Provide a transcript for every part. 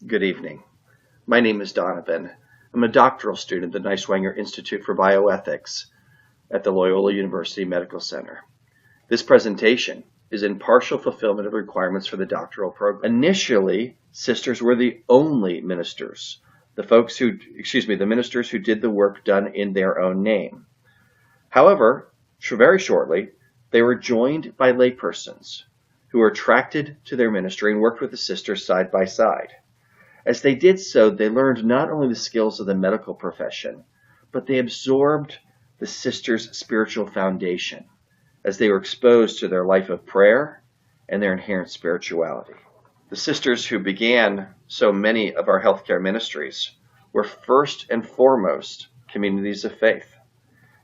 Good evening. My name is Donovan. I'm a doctoral student at the Neiswanger Institute for Bioethics at the Loyola University Medical Center. This presentation is in partial fulfillment of requirements for the doctoral program. Initially, sisters were the only ministers, the ministers who did the work done in their own name. However, very shortly, they were joined by laypersons who were attracted to their ministry and worked with the sisters side by side. As they did so, they learned not only the skills of the medical profession, but they absorbed the sisters' spiritual foundation as they were exposed to their life of prayer and their inherent spirituality. The sisters who began so many of our healthcare ministries were first and foremost communities of faith.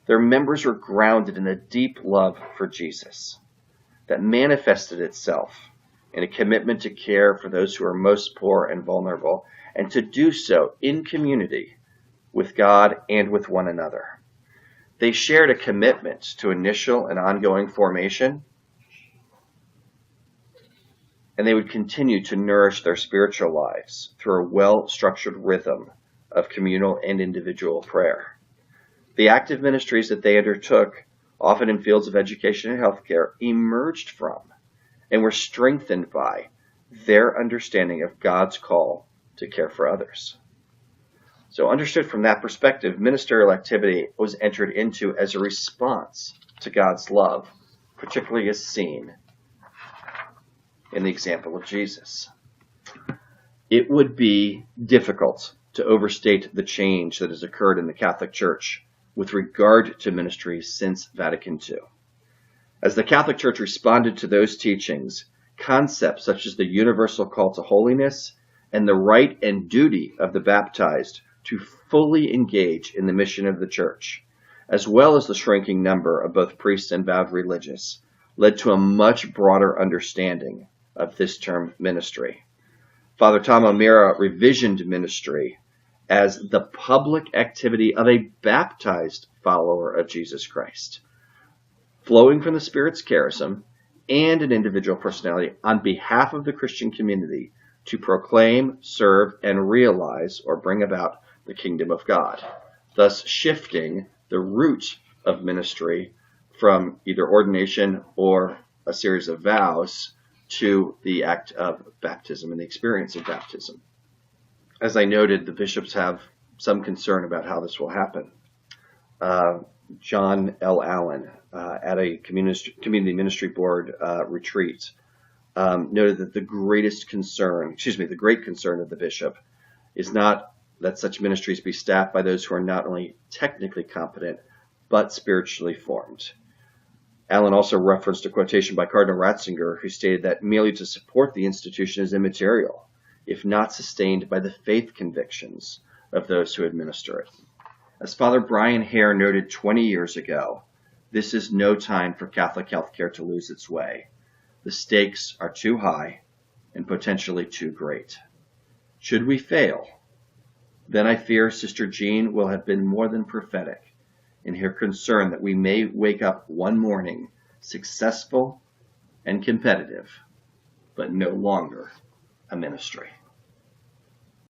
Their members were grounded in a deep love for Jesus that manifested itself in a commitment to care for those who are most poor and vulnerable, and to do so in community with God and with one another. They shared a commitment to initial and ongoing formation, and they would continue to nourish their spiritual lives through a well-structured rhythm of communal and individual prayer. The active ministries that they undertook, often in fields of education and healthcare, emerged from and were strengthened by their understanding of God's call to care for others. So understood from that perspective, ministerial activity was entered into as a response to God's love, particularly as seen in the example of Jesus. It would be difficult to overstate the change that has occurred in the Catholic Church with regard to ministries since Vatican II. As the Catholic Church responded to those teachings, concepts such as the universal call to holiness and the right and duty of the baptized to fully engage in the mission of the Church, as well as the shrinking number of both priests and vowed religious, led to a much broader understanding of this term ministry. Father Tom O'Meara revisioned ministry as the public activity of a baptized follower of Jesus Christ, flowing from the Spirit's charism and an individual personality on behalf of the Christian community to proclaim, serve, and realize or bring about the kingdom of God, thus shifting the root of ministry from either ordination or a series of vows to the act of baptism and the experience of baptism. As I noted, the bishops have some concern about how this will happen. John L. Allen, at a community ministry board retreat, noted that the great concern of the bishop is not that such ministries be staffed by those who are not only technically competent, but spiritually formed. Allen also referenced a quotation by Cardinal Ratzinger, who stated that merely to support the institution is immaterial, if not sustained by the faith convictions of those who administer it. As Father Brian Hare noted 20 years ago, this is no time for Catholic healthcare to lose its way. The stakes are too high and potentially too great. Should we fail, then I fear Sister Jean will have been more than prophetic in her concern that we may wake up one morning successful and competitive, but no longer a ministry.